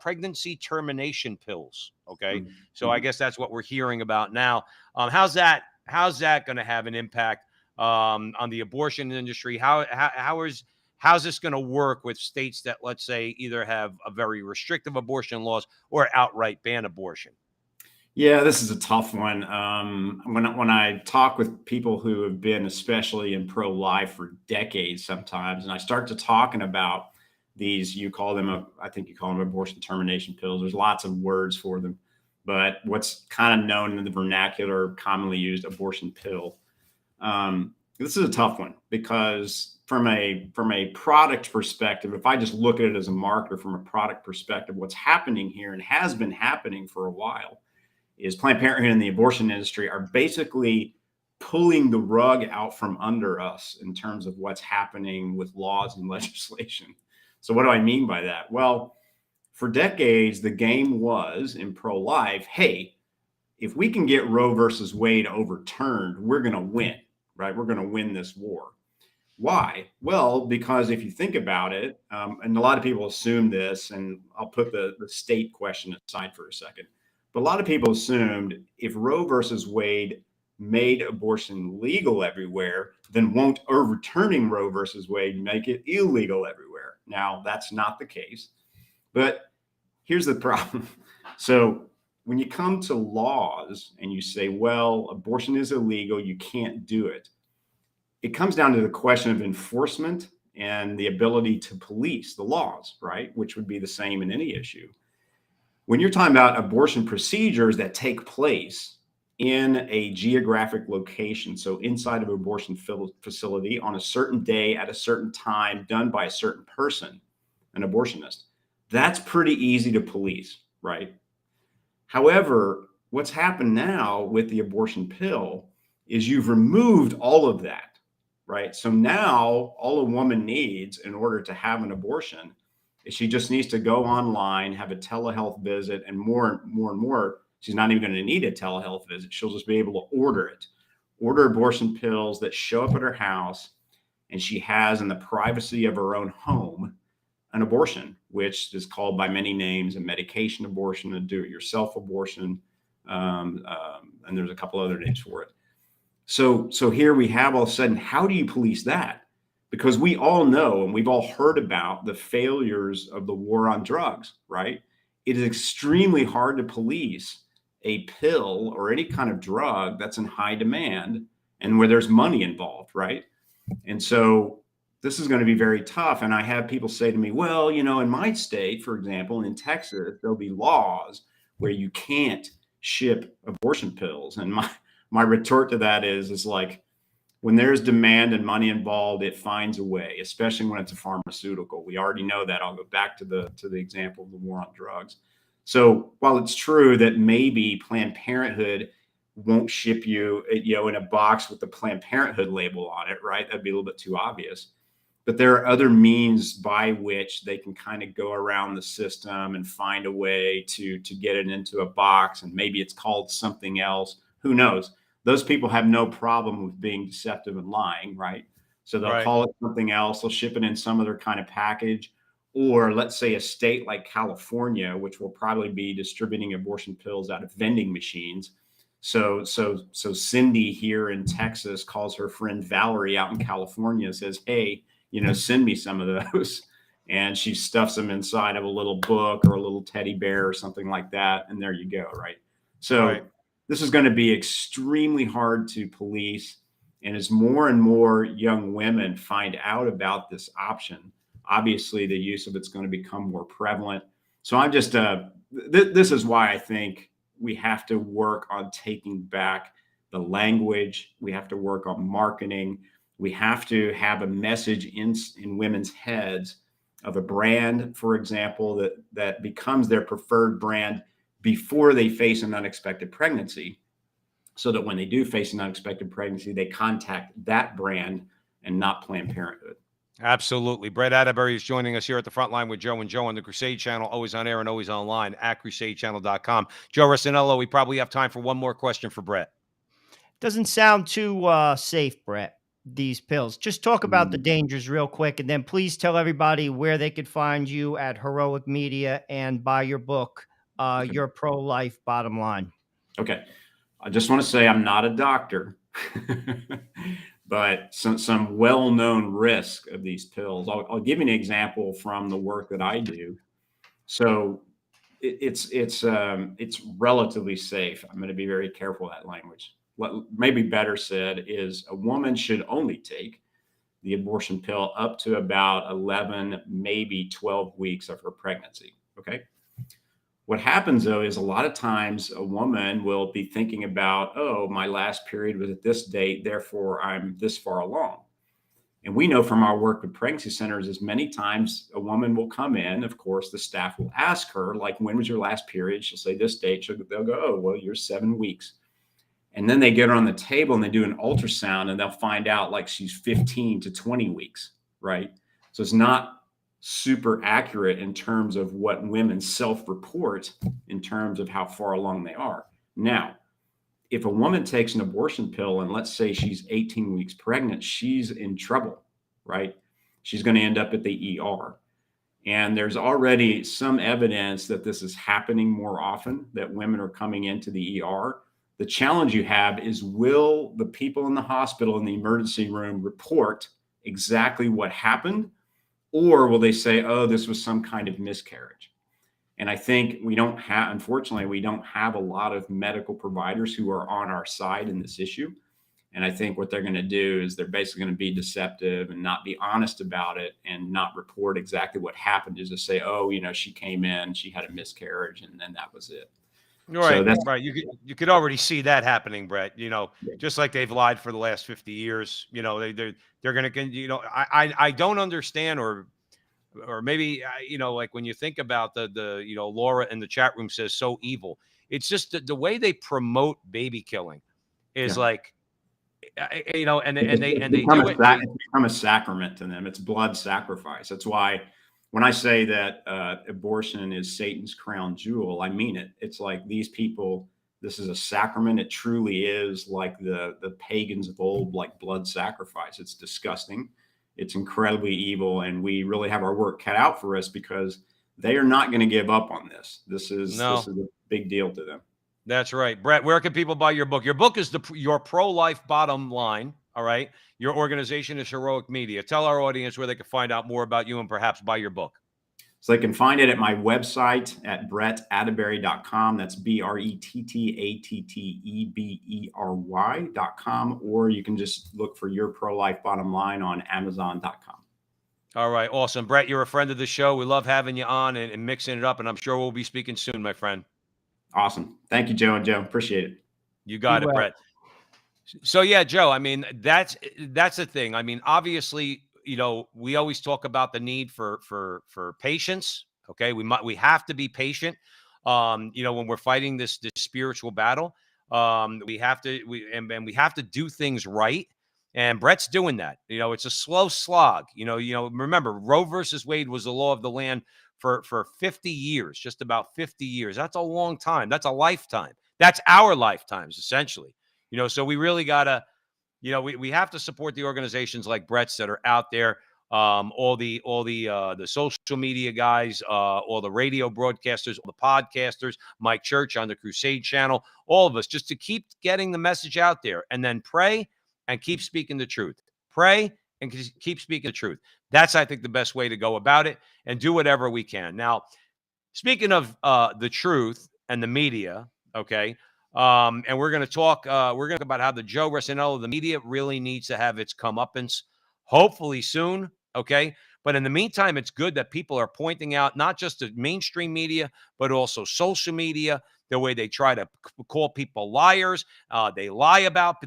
pregnancy termination pills. Okay. So I guess that's what we're hearing about now. How's that going to have an impact on the abortion industry? How's this going to work with states that, let's say, either have a very restrictive abortion laws or outright ban abortion? Yeah, this is a tough one. When I talk with people who have been especially in pro-life for decades sometimes, and I start to talking about these, I think you call them abortion termination pills. There's lots of words for them, but what's kind of known in the vernacular, commonly used, abortion pill. This is a tough one because from a product perspective, if I just look at it as a marketer from a product perspective, what's happening here and has been happening for a while is Planned Parenthood and the abortion industry are basically pulling the rug out from under us in terms of what's happening with laws and legislation. So what do I mean by that? Well, for decades, the game was in pro-life, hey, if we can get Roe versus Wade overturned, we're going to win, right? We're going to win this war. Why? Well, because if you think about it, and a lot of people assume this, and I'll put the state question aside for a second, but a lot of people assumed if Roe versus Wade made abortion legal everywhere, then won't overturning Roe versus Wade make it illegal everywhere? Now, that's not the case. But here's the problem. So when you come to laws and you say, well, abortion is illegal, you can't do it, it comes down to the question of enforcement and the ability to police the laws, right? Which would be the same in any issue. When you're talking about abortion procedures that take place in a geographic location, so inside of an abortion facility on a certain day at a certain time done by a certain person, an abortionist, that's pretty easy to police, right? However, what's happened now with the abortion pill is you've removed all of that, right? So now all a woman needs in order to have an abortion is she just needs to go online, have a telehealth visit, and more and more, she's not even going to need a telehealth visit. She'll just be able to order abortion pills that show up at her house, and she has in the privacy of her own home an abortion, which is called by many names, a medication abortion, a do-it-yourself abortion, and there's a couple other names for it. So here we have all of a sudden, how do you police that? Because we all know, and we've all heard about the failures of the war on drugs, right? It is extremely hard to police a pill or any kind of drug that's in high demand and where there's money involved, right? And so this is going to be very tough. And I have people say to me, well, you know, in my state, for example, in Texas, there'll be laws where you can't ship abortion pills. And my retort to that is like, when there's demand and money involved, it finds a way, especially when it's a pharmaceutical. We already know that. I'll go back to the example of the war on drugs. So while it's true that maybe Planned Parenthood won't ship you, you know, in a box with the Planned Parenthood label on it, right? That'd be a little bit too obvious. But there are other means by which they can kind of go around the system and find a way to get it into a box, and maybe it's called something else. Who knows? Those people have no problem with being deceptive and lying, right? So they'll Right. call it something else. They'll ship it in some other kind of package. Or let's say a state like California, which will probably be distributing abortion pills out of vending machines. So Cindy here in Texas calls her friend Valerie out in California and says, hey, you know, send me some of those. And she stuffs them inside of a little book or a little teddy bear or something like that. And there you go, right? So Right. this is going to be extremely hard to police. And as more and more young women find out about this option, obviously the use of it's going to become more prevalent. So I'm just, this is why I think we have to work on taking back the language. We have to work on marketing. We have to have a message in women's heads of a brand, for example, that becomes their preferred brand before they face an unexpected pregnancy, so that when they do face an unexpected pregnancy, they contact that brand and not Planned Parenthood. Absolutely. Brett Atterbury is joining us here at the Frontline with Joe and Joe on the Crusade Channel, always on air and always online at crusadechannel.com. Joe Rossinello, we probably have time for one more question for Brett. Doesn't sound too safe, Brett, these pills. Just talk about the dangers real quick, and then please tell everybody where they could find you at Heroic Media and buy your book, Your Pro-Life Bottom Line. Okay. I just want to say I'm not a doctor, but some well-known risk of these pills. I'll give you an example from the work that I do. So it's relatively safe. I'm going to be very careful with that language. What maybe better said is a woman should only take the abortion pill up to about 11, maybe 12 weeks of her pregnancy. Okay. What happens though is a lot of times a woman will be thinking about, oh, my last period was at this date, therefore I'm this far along. And we know from our work with pregnancy centers is many times a woman will come in. Of course, the staff will ask her, like, when was your last period? She'll say this date. They'll go, oh, well, you're 7 weeks. And then they get her on the table and they do an ultrasound and they'll find out like she's 15 to 20 weeks, right? So it's not super accurate in terms of what women self-report in terms of how far along they are. Now, if a woman takes an abortion pill and let's say she's 18 weeks pregnant, she's in trouble, right? She's going to end up at the ER. And there's already some evidence that this is happening more often, that women are coming into the ER. The challenge you have is, will the people in the hospital in the emergency room report exactly what happened? Or will they say, oh, this was some kind of miscarriage? And I think unfortunately, we don't have a lot of medical providers who are on our side in this issue. And I think what they're going to do is they're basically going to be deceptive and not be honest about it and not report exactly what happened, is to say, oh, you know, she came in, she had a miscarriage, and then that was it. Right, right. You could already see that happening, Brett. You know, just like they've lied for the last 50 years. You know, they're going to, you know, I don't understand, or maybe you know, like when you think about the you know, Laura in the chat room says so evil. It's just the way they promote baby killing is like, you know, and they do it. It's become a sacrament to them. It's blood sacrifice. That's why when I say that abortion is Satan's crown jewel, I mean it. It's like these people, this is a sacrament. It truly is like the pagans of old, like blood sacrifice. It's disgusting. It's incredibly evil. And we really have our work cut out for us because they are not going to give up on this. This is a big deal to them. That's right. Brett, where can people buy your book? Your book is Your Pro-Life Bottom Line. All right. Your organization is Heroic Media. Tell our audience where they can find out more about you and perhaps buy your book. So they can find it at my website at brettatterbury.com. That's BRETTATTEBERY.com. Or you can just look for Your Pro-Life Bottom Line on Amazon.com. All right, awesome. Brett, you're a friend of the show. We love having you on and mixing it up, and I'm sure we'll be speaking soon, my friend. Awesome. Thank you, Joe and Joe. Appreciate it. You Be got it, well. Brett. So yeah, Joe, I mean, that's the thing. I mean, obviously, we always talk about the need for patience. Okay. We have to be patient. When we're fighting this spiritual battle. We have to and we have to do things right. And Brett's doing that. It's a slow slog. Remember, Roe versus Wade was the law of the land for 50 years, just about 50 years. That's a long time. That's a lifetime. That's our lifetimes, essentially. So we really gotta, we have to support the organizations like Brett's that are out there. All the social media guys, all the radio broadcasters, all the podcasters, Mike Church on the Crusade channel, all of us, just to keep getting the message out there, and then pray and keep speaking the truth. Pray and keep speaking the truth. That's, I think, the best way to go about it, and do whatever we can. Now, speaking of the truth and the media, okay, and we're going to talk about how the Joe Resinello, the media really needs to have its comeuppance, hopefully soon, okay? But in the meantime, it's good that people are pointing out not just the mainstream media, but also social media, the way they try to call people liars. They lie about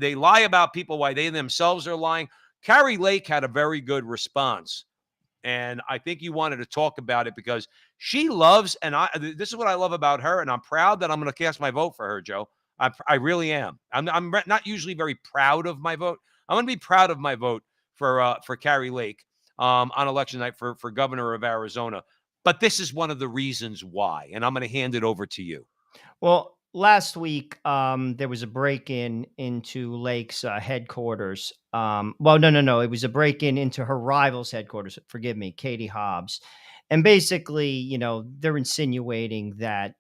people while they themselves are lying. Carrie Lake had a very good response, and I think you wanted to talk about it because she loves, and this is what I love about her, and I'm proud that I'm going to cast my vote for her, Joe. I really am. I'm not usually very proud of my vote. I'm going to be proud of my vote for Carrie Lake on election night for governor of Arizona. But this is one of the reasons why, and I'm going to hand it over to you. Well, last week, there was a break-in into Lake's headquarters. Well, no. It was a break-in into her rival's headquarters. Forgive me, Katie Hobbs. And basically, they're insinuating that,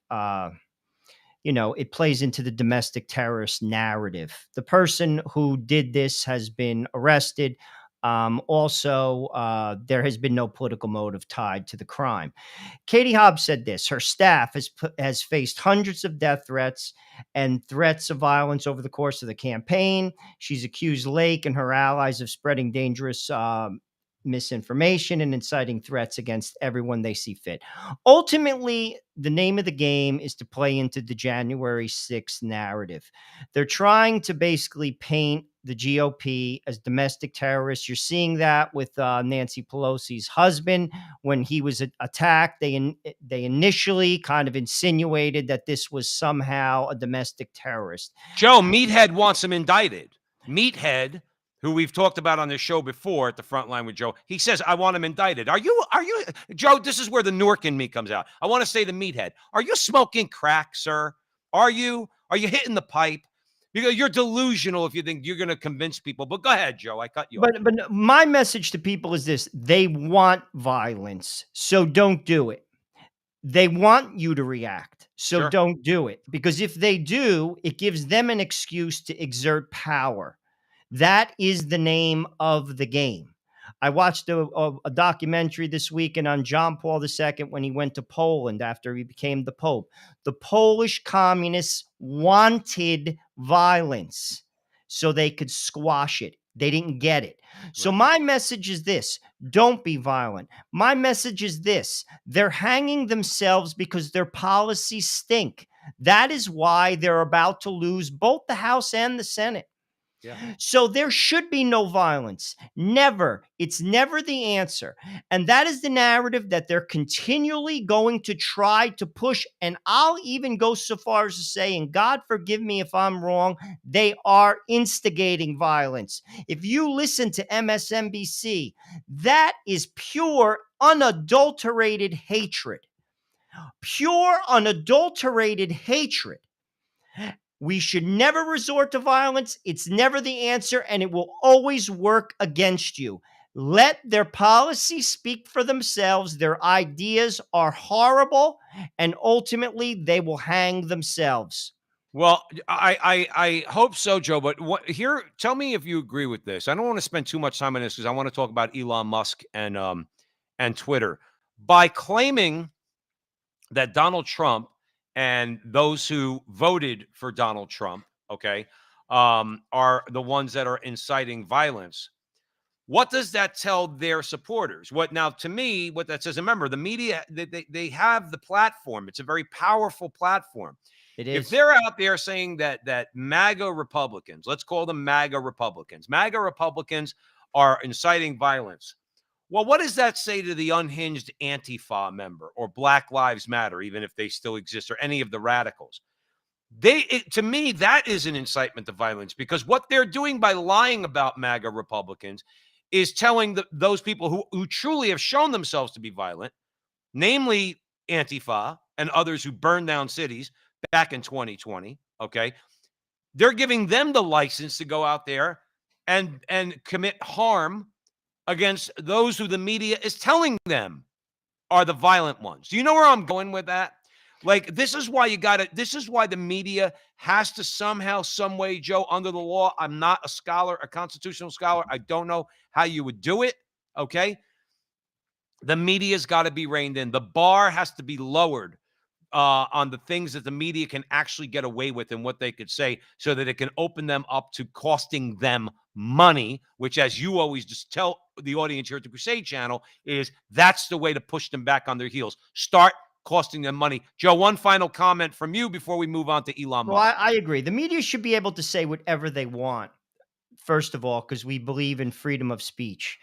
it plays into the domestic terrorist narrative. The person who did this has been arrested. Also, there has been no political motive tied to the crime. Katie Hobbs said this: her staff has faced hundreds of death threats and threats of violence over the course of the campaign. She's accused Lake and her allies of spreading dangerous misinformation and inciting threats against everyone they see fit. Ultimately, the name of the game is to play into the January 6th narrative. They're trying to basically paint the GOP as domestic terrorists. You're seeing that with Nancy Pelosi's husband. When he was attacked, they initially kind of insinuated that this was somehow a domestic terrorist. Joe, Meathead wants him indicted. Meathead, who we've talked about on this show before at the Frontline with Joe, he says, I want him indicted. Are you, Joe, this is where the Newark in me comes out. I want to say to Meathead, are you smoking crack, sir? Are you hitting the pipe? Because you're delusional if you think you're going to convince people. But go ahead, Joe. I cut you off. But my message to people is this: they want violence, so don't do it. They want you to react, so Sure. don't do it. Because if they do, it gives them an excuse to exert power. That is the name of the game. I watched a documentary this weekend on John Paul II when he went to Poland after he became the Pope. The Polish communists wanted violence so they could squash it. They didn't get it. So Right. my message is this: don't be violent. My message is this: they're hanging themselves because their policies stink. That is why they're about to lose both the House and the Senate. Yeah. So there should be no violence. Never. It's never the answer. And that is the narrative that they're continually going to try to push. And I'll even go so far as to say, and God forgive me if I'm wrong, they are instigating violence. If you listen to MSNBC, that is pure, unadulterated hatred. Pure, unadulterated hatred. We should never resort to violence. It's never the answer, and it will always work against you. Let their policies speak for themselves. Their ideas are horrible, and ultimately they will hang themselves. Well, I hope so, Joe. But tell me if you agree with this. I don't want to spend too much time on this because I want to talk about Elon Musk and Twitter. By claiming that Donald Trump and those who voted for Donald Trump, okay, are the ones that are inciting violence. What does that tell their supporters? What now, to me, what that says, remember, the media, they have the platform. It's a very powerful platform. It If is. they're out there saying that MAGA Republicans, let's call them MAGA Republicans are inciting violence. Well, what does that say to the unhinged Antifa member or Black Lives Matter, even if they still exist, or any of the radicals? To me, that is an incitement to violence, because what they're doing by lying about MAGA Republicans is telling those people who truly have shown themselves to be violent, namely Antifa and others who burned down cities back in 2020, okay? They're giving them the license to go out there and commit harm against those who the media is telling them are the violent ones. Do you know where I'm going with that? Like, this is why this is why the media has to somehow, some way, Joe, under the law. I'm not a scholar, a constitutional scholar. I don't know how you would do it. Okay. The media's got to be reined in. The bar has to be lowered on the things that the media can actually get away with and what they could say, so that it can open them up to costing them money, which, as you always just tell the audience here at the Crusade Channel, is that's the way to push them back on their heels. Start costing them money. Joe, one final comment from you before we move on to Elon Well, Musk. I agree. The media should be able to say whatever they want, first of all, because we believe in freedom of speech.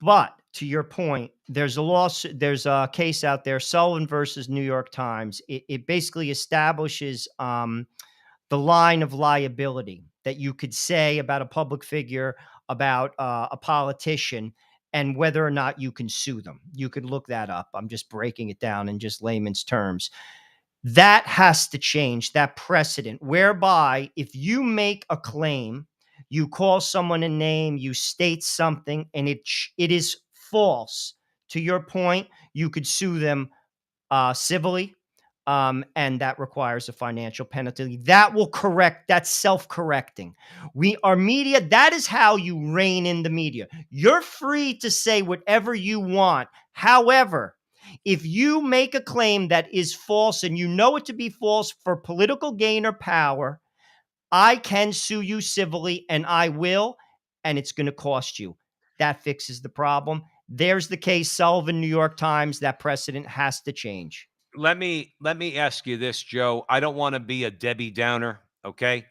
But to your point, there's a lawsuit, there's a case out there, Sullivan versus New York Times. It basically establishes the line of liability that you could say about a public figure, about a politician, and whether or not you can sue them. You could look that up. I'm just breaking it down in just layman's terms. That has to change, that precedent, whereby if you make a claim, you call someone a name, you state something, and it is false. To your point, you could sue them civilly, and that requires a financial penalty. That will correct. That's self-correcting. Our media. That is how you rein in the media. You're free to say whatever you want. However, if you make a claim that is false and you know it to be false for political gain or power, I can sue you civilly, and I will, and it's going to cost you. That fixes the problem. There's the case, Sullivan, New York Times. That precedent has to change. Let me ask you this, Joe. I don't want to be a Debbie Downer, okay?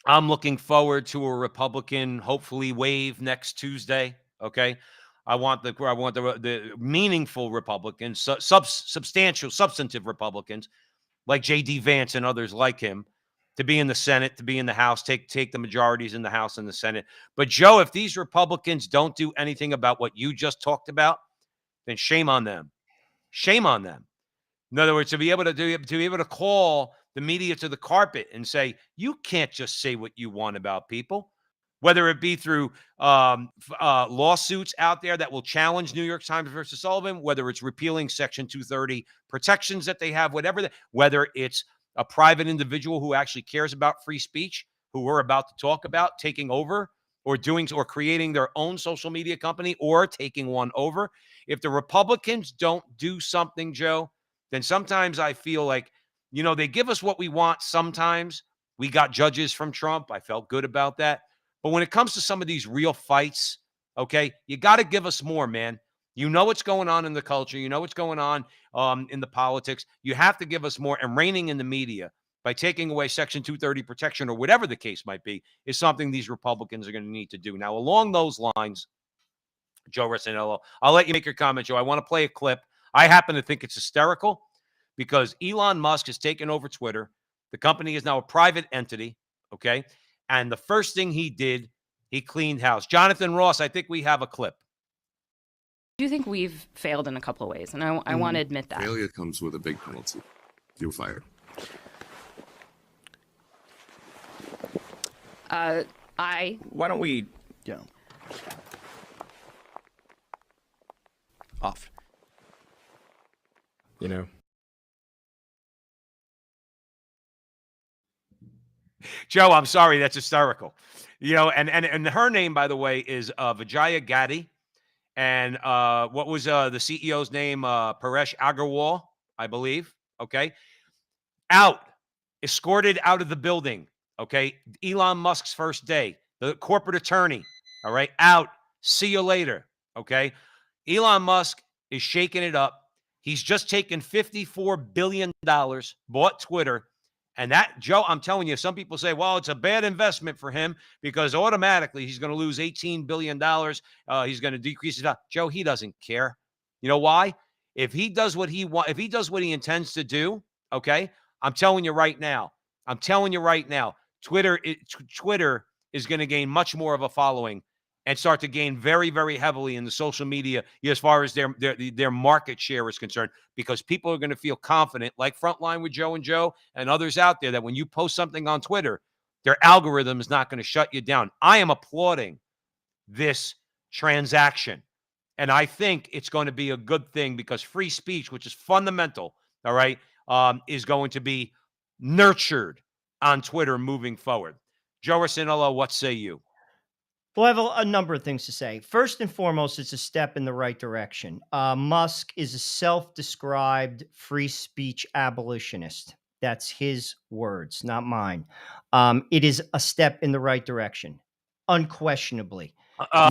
I'm looking forward to a Republican, hopefully, wave next Tuesday, okay? I want the meaningful Republicans, substantial, substantive Republicans like J.D. Vance and others like him, to be in the Senate, to be in the House, take the majorities in the House and the Senate. But Joe, if these Republicans don't do anything about what you just talked about, then shame on them. Shame on them. In other words, to be able to call the media to the carpet and say, you can't just say what you want about people, whether it be through lawsuits out there that will challenge New York Times versus Sullivan, whether it's repealing Section 230 protections that they have, whether it's a private individual who actually cares about free speech, who we're about to talk about, taking over or creating their own social media company or taking one over. If the Republicans don't do something, Joe, then sometimes I feel like, they give us what we want sometimes. We got judges from Trump. I felt good about that. But when it comes to some of these real fights, okay, you got to give us more, man. You know what's going on in the culture. You know what's going on in the politics. You have to give us more. And reining in the media by taking away Section 230 protection or whatever the case might be is something these Republicans are going to need to do. Now, along those lines, Joe Resinello, I'll let you make your comment, Joe. I want to play a clip. I happen to think it's hysterical because Elon Musk has taken over Twitter. The company is now a private entity, okay? And the first thing he did, he cleaned house. Jonathan Ross, I think we have a clip. I do think we've failed in a couple of ways, and I want to admit that. Failure comes with a big penalty. You're fired. Why don't we, off. Joe, I'm sorry, that's hysterical. And her name, by the way, is Vijaya Gadde. And what was the CEO's name? Paresh Agarwal, I believe. Okay. Escorted out of the building. Okay. Elon Musk's first day. The corporate attorney. All right. Out. See you later. Okay. Elon Musk is shaking it up. He's just taken $54 billion, bought Twitter. And that, Joe, I'm telling you, some people say, well, it's a bad investment for him because automatically he's going to lose $18 billion. He's going to decrease it. Joe, he doesn't care. You know why? If he does what he wants, if he does what he intends to do, okay, I'm telling you right now, Twitter is going to gain much more of a following and start to gain very, very heavily in the social media as far as their market share is concerned, because people are going to feel confident, like Frontline with Joe and Joe and others out there, that when you post something on Twitter, their algorithm is not going to shut you down. I am applauding this transaction, and I think it's going to be a good thing because free speech, which is fundamental, all right, is going to be nurtured on Twitter moving forward. Joe Rossinello, what say you? Well, I have a number of things to say. First and foremost, it's a step in the right direction. Musk is a self-described free speech abolitionist. That's his words, not mine. It is a step in the right direction, unquestionably.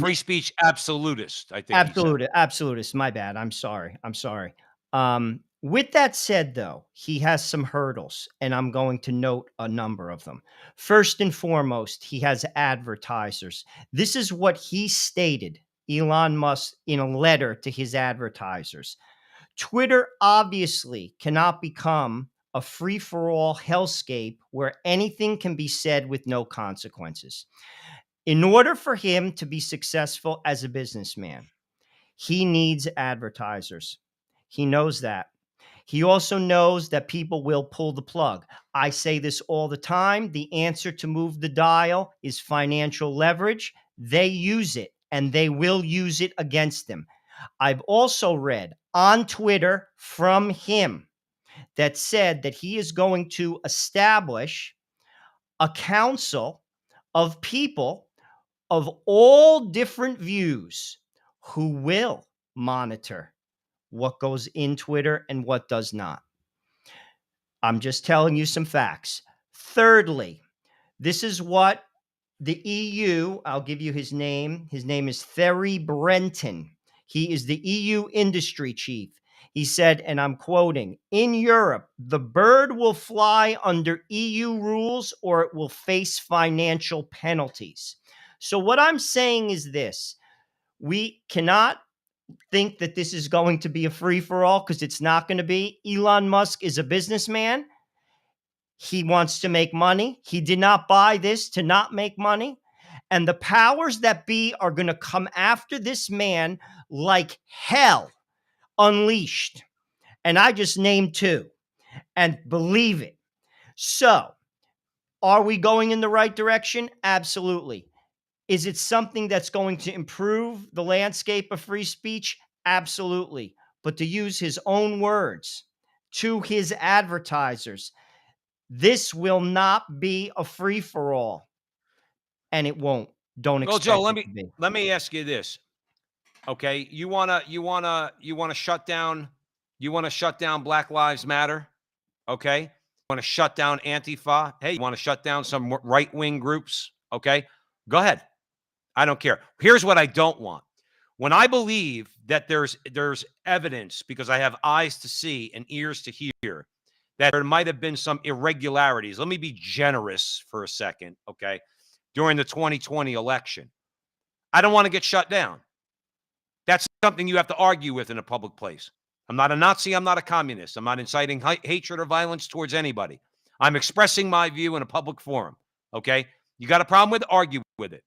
Free speech absolutist, I think he said. Absolutist. My bad. I'm sorry. With that said, though, he has some hurdles, and I'm going to note a number of them. First and foremost, he has advertisers. This is what he stated, Elon Musk, in a letter to his advertisers. Twitter obviously cannot become a free-for-all hellscape where anything can be said with no consequences. In order for him to be successful as a businessman, he needs advertisers. He knows that. He also knows that people will pull the plug. I say this all the time. The answer to move the dial is financial leverage. They use it, and they will use it against them. I've also read on Twitter from him that said that he is going to establish a council of people of all different views who will monitor what goes in Twitter and what does not. I'm just telling you some facts. Thirdly, this is what the EU, I'll give you his name. His name is Thierry Breton. He is the EU industry chief. He said, and I'm quoting, in Europe, the bird will fly under EU rules or it will face financial penalties. So what I'm saying is this: we cannot think that this is going to be a free-for-all, because it's not going to be. Elon Musk is a businessman. He wants to make money. He did not buy this to not make money. And the powers that be are going to come after this man like hell unleashed. And I just named two. And believe it. So, are we going in the right direction? Absolutely. Is it something that's going to improve the landscape of free speech? Absolutely. But to use his own words to his advertisers, this will not be a free-for-all, and it won't. Don't Well, expect Joe, it to be. let me ask you this. Okay, you wanna shut down Black Lives Matter? Okay, you want to shut down Antifa? Hey, you want to shut down some right-wing groups? Okay, go ahead. I don't care. Here's what I don't want. When I believe that there's evidence, because I have eyes to see and ears to hear, that there might have been some irregularities. Let me be generous for a second, okay? During the 2020 election, I don't want to get shut down. That's something you have to argue with in a public place. I'm not a Nazi. I'm not a communist. I'm not inciting hatred or violence towards anybody. I'm expressing my view in a public forum, okay? You got a problem with it? Argue with it.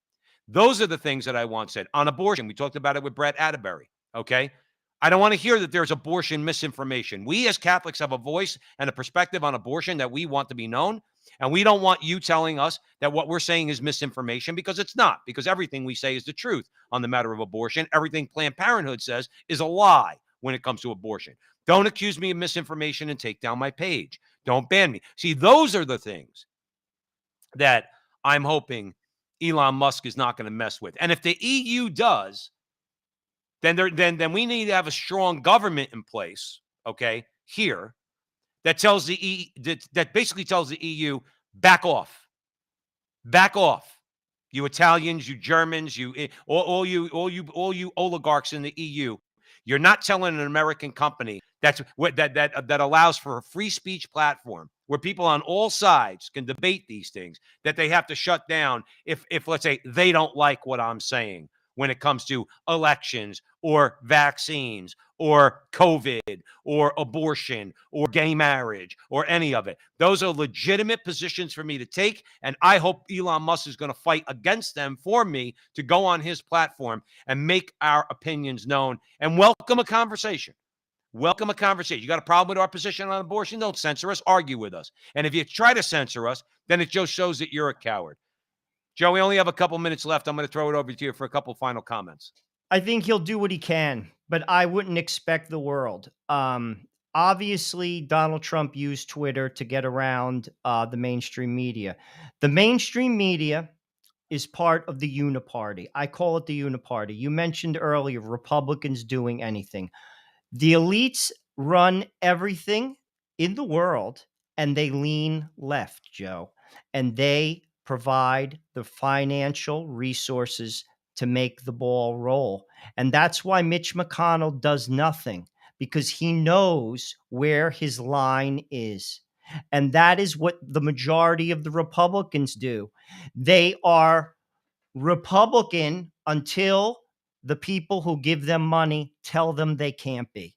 Those are the things that I want said. On abortion, we talked about it with Brett Atterbury, okay? I don't want to hear that there's abortion misinformation. We as Catholics have a voice and a perspective on abortion that we want to be known, and we don't want you telling us that what we're saying is misinformation, because it's not, because everything we say is the truth on the matter of abortion. Everything Planned Parenthood says is a lie when it comes to abortion. Don't accuse me of misinformation and take down my page. Don't ban me. See, those are the things that I'm hoping Elon Musk is not going to mess with. And if the EU does, then we need to have a strong government in place, okay, here, that tells that basically tells the EU, back off. Back off. You Italians, you Germans, all you oligarchs in the EU. You're not telling an American company that allows for a free speech platform where people on all sides can debate these things, that they have to shut down if let's say they don't like what I'm saying when it comes to elections or vaccines or COVID or abortion or gay marriage or any of it. Those are legitimate positions for me to take. And I hope Elon Musk is going to fight against them for me to go on his platform and make our opinions known and welcome a conversation. Welcome a conversation. You got a problem with our position on abortion? Don't censor us. Argue with us. And if you try to censor us, then it just shows that you're a coward. Joe, we only have a couple minutes left. I'm going to throw it over to you for a couple final comments. I think he'll do what he can, but I wouldn't expect the world. Obviously, Donald Trump used Twitter to get around the mainstream media. The mainstream media is part of the uniparty. I call it the uniparty. You mentioned earlier Republicans doing anything. The elites run everything in the world, and they lean left, Joe, and they provide the financial resources to make the ball roll. And that's why Mitch McConnell does nothing, because he knows where his line is. And that is what the majority of the Republicans do. They are Republican until the people who give them money tell them they can't be.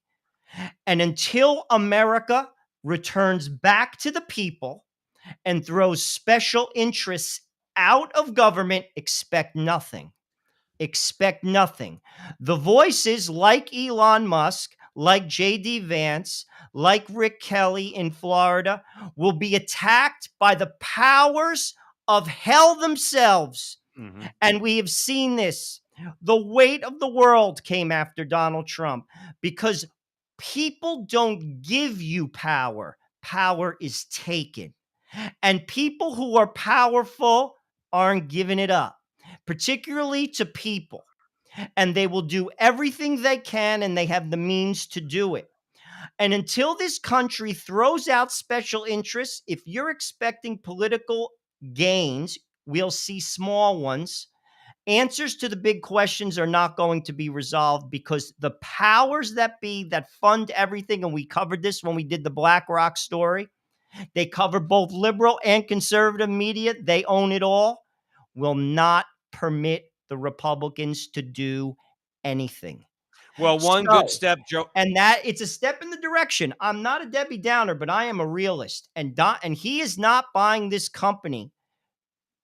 And until America returns back to the people and throws special interests out of government, expect nothing. Expect nothing. The voices like Elon Musk, like J.D. Vance, like Rick Kelly in Florida will be attacked by the powers of hell themselves. Mm-hmm. And we have seen this. The weight of the world came after Donald Trump because people don't give you power. Power is taken. And people who are powerful aren't giving it up, particularly to people. And they will do everything they can, and they have the means to do it. And until this country throws out special interests, if you're expecting political gains, we'll see small ones. Answers to the big questions are not going to be resolved because the powers that be that fund everything, and we covered this when we did the BlackRock story, they cover both liberal and conservative media. They own it all, will not permit the Republicans to do anything. Well, one good step, Joe. And that it's a step in the direction. I'm not a Debbie Downer, but I am a realist. And he is not buying this company.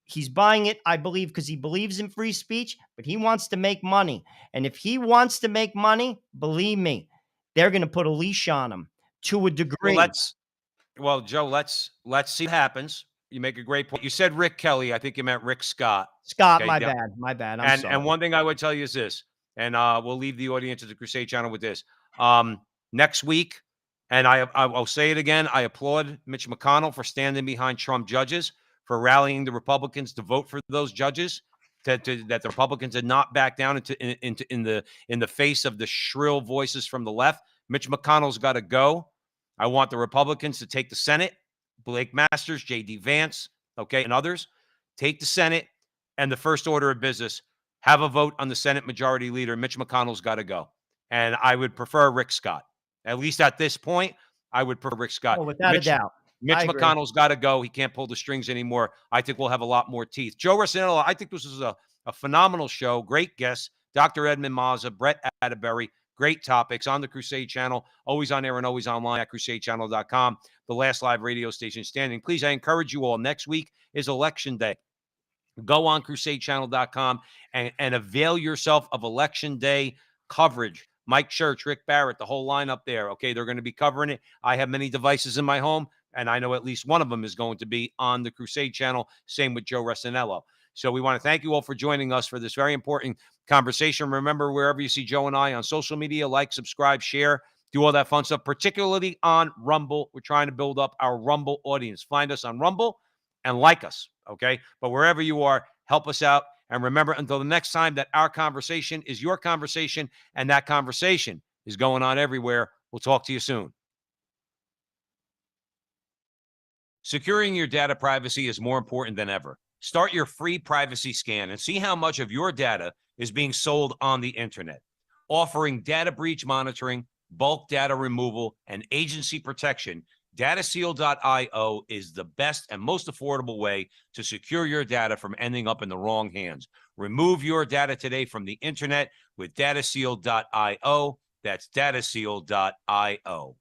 He's buying it, I believe, because he believes in free speech, but he wants to make money. And if he wants to make money, believe me, they're going to put a leash on him to a degree. Well, Joe, let's see what happens. You make a great point. You said Rick Kelly. I think you meant Rick Scott. Scott, okay, my bad. I'm sorry. And one thing I would tell you is this, and we'll leave the audience at the Crusade Channel with this. Next week, and I'll say it again, I applaud Mitch McConnell for standing behind Trump judges, for rallying the Republicans to vote for those judges, that the Republicans did not back down in the face of the shrill voices from the left. Mitch McConnell's got to go. I want the Republicans to take the Senate, Blake Masters, J.D. Vance, okay, and others. Take the Senate, and the first order of business, have a vote on the Senate Majority Leader. Mitch McConnell's got to go. And I would prefer Rick Scott. At least at this point, I would prefer Rick Scott. Oh, without a doubt. Mitch McConnell's got to go. He can't pull the strings anymore. I think we'll have a lot more teeth. Joe Rossinello, I think this is a phenomenal show. Great guests. Dr. Edmund Mazza, Brett Atterbury. Great topics on the Crusade Channel, always on air and always online at crusadechannel.com, the last live radio station standing. Please, I encourage you all, next week is Election Day. Go on crusadechannel.com and avail yourself of Election Day coverage. Mike Church, Rick Barrett, the whole lineup there. Okay, they're going to be covering it. I have many devices in my home, and I know at least one of them is going to be on the Crusade Channel. Same with Joe Rossinello. So we want to thank you all for joining us for this very important conversation. Remember, wherever you see Joe and I on social media, like, subscribe, share, do all that fun stuff, particularly on Rumble. We're trying to build up our Rumble audience. Find us on Rumble and like us, okay? But wherever you are, help us out. And remember, until the next time, that our conversation is your conversation, and that conversation is going on everywhere. We'll talk to you soon. Securing your data privacy is more important than ever. Start your free privacy scan and see how much of your data is being sold on the internet. Offering data breach monitoring, bulk data removal, and agency protection, DataSeal.io is the best and most affordable way to secure your data from ending up in the wrong hands. Remove your data today from the internet with DataSeal.io. That's DataSeal.io.